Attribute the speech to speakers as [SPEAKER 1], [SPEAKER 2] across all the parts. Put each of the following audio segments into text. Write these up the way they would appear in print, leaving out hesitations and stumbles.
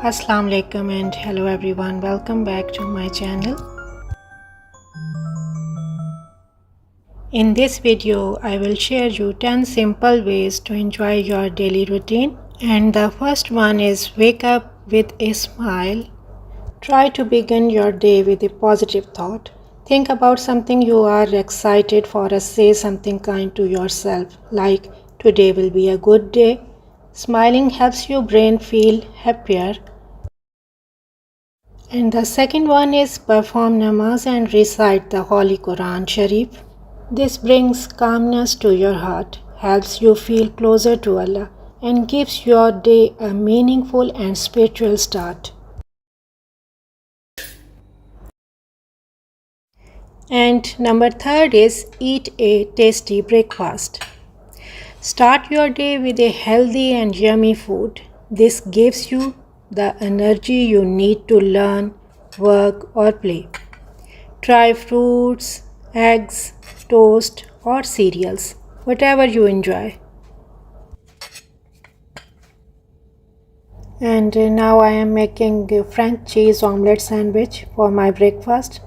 [SPEAKER 1] Assalamu alaikum and hello everyone, welcome back to my channel. In this video I will share you 10 simple ways to enjoy your daily routine, and the first one is wake up with a smile. Try to begin your day with a positive thought. Think about something you are excited for, or say something kind to yourself like today will be a good day. Smiling helps your brain feel happier. And the second one is perform namaz and recite the Holy Quran Sharif. This brings calmness to your heart, helps you feel closer to Allah, and gives your day a meaningful and spiritual start. And number third is eat a tasty breakfast. Start your day with a healthy and yummy food. This gives you the energy you need to learn, work, or play. Try fruits, eggs, toast, or cereals, whatever you enjoy. And now I am making a French cheese omelette sandwich for my breakfast.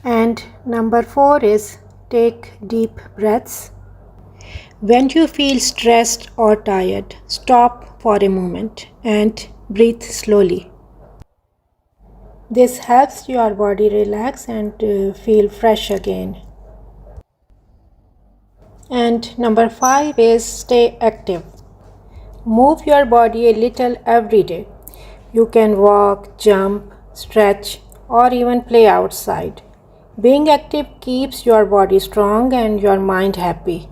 [SPEAKER 1] And number 4 is take deep breaths. When you feel stressed or tired, stop for a moment and breathe slowly. This helps your body relax and feel fresh again. And number 5 is stay active. Move your body a little every day. You can walk, jump, stretch, or even play outside. Being active keeps your body strong and your mind happy.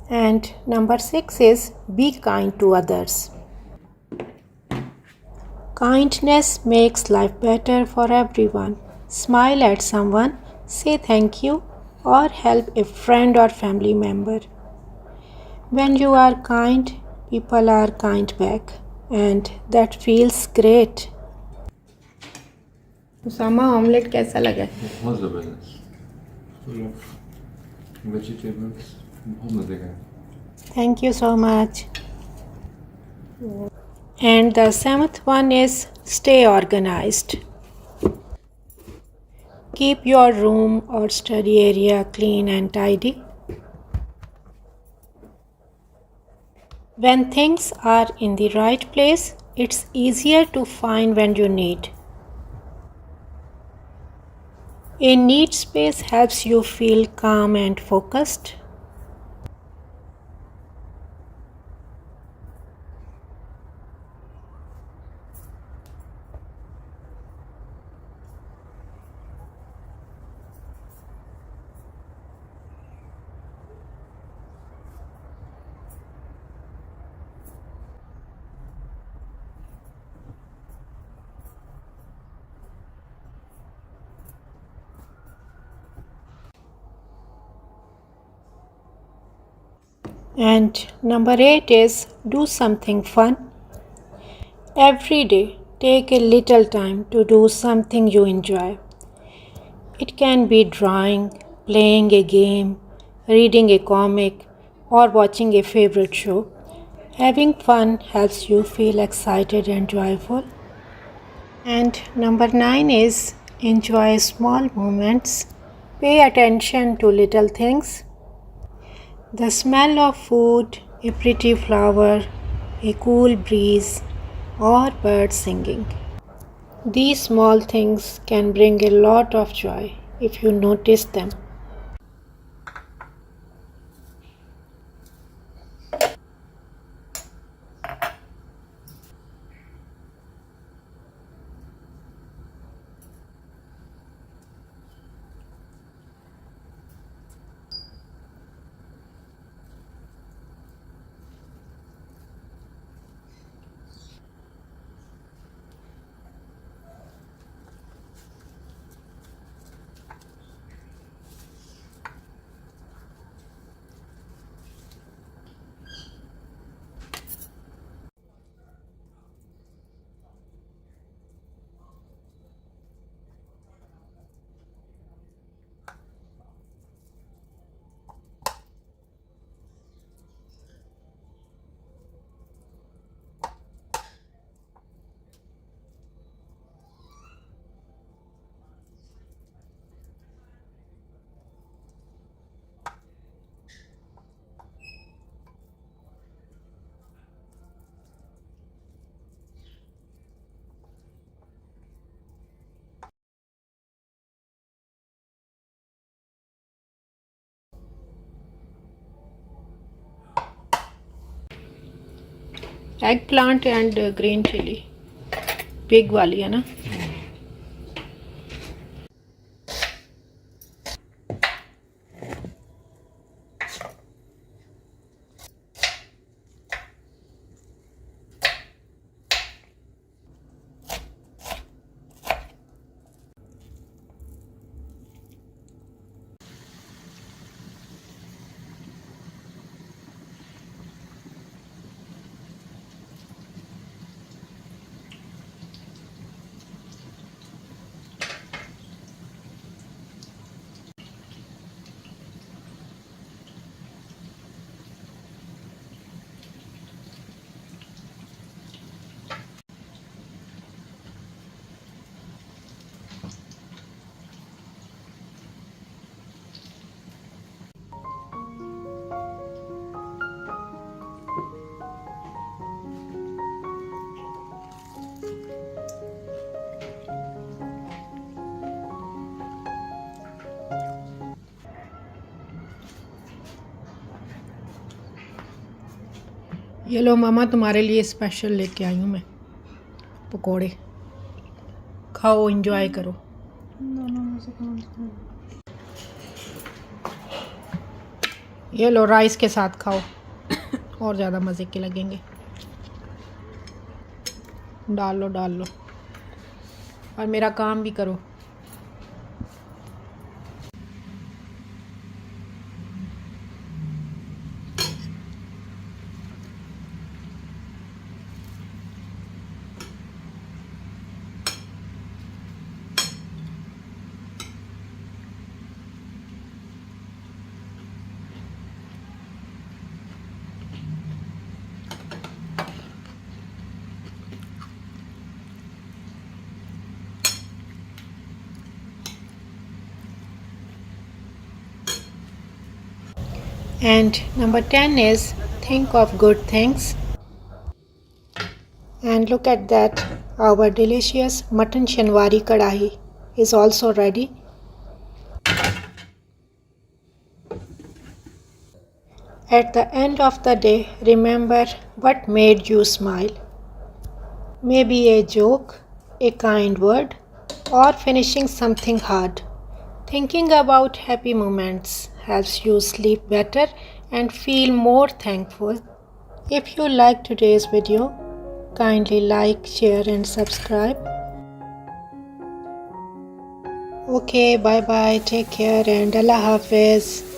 [SPEAKER 1] And number 6 is be kind to others. Kindness makes life better for everyone. Smile at someone, say thank you, or help a friend or family member. When you are kind, people are kind back, and that feels great. Usama omelette कैसा लगा?
[SPEAKER 2] बहुत ज़बरदस्त, full of vegetables, बहुत मज़े का है।
[SPEAKER 1] Thank you so much. And the 7th one is stay organized. Keep your room or study area clean and tidy. When things are in the right place, it's easier to find when you need. A neat space helps you feel calm and focused. And number 8 is do something fun. Every day, take a little time to do something you enjoy. It can be drawing, playing a game, reading a comic, or watching a favorite show. Having fun helps you feel excited and joyful. And number 9 is enjoy small moments. Pay attention to little things. The smell of food, a pretty flower, a cool breeze, or birds singing. These small things can bring a lot of joy if you notice them. Eggplant and green chili. Big वाली है ना? ये लो मामा, तुम्हारे लिए special लेके आई हूँ मैं पकोड़े। खाओ, एंजॉय करो। ये लो, राइस के साथ खाओ और ज़्यादा मज़े के लगेंगे। डाल लो डाल लो, और मेरा काम भी करो। And number 10 is think of good things. And look at that, our delicious mutton shanwari kadahi is also ready. At the end of the day, remember what made you smile. Maybe a joke, a kind word, or finishing something hard. Thinking about happy moments helps you sleep better and feel more thankful. If you like today's video, kindly like, share, and subscribe. Okay, bye bye, take care, and Allah Hafiz.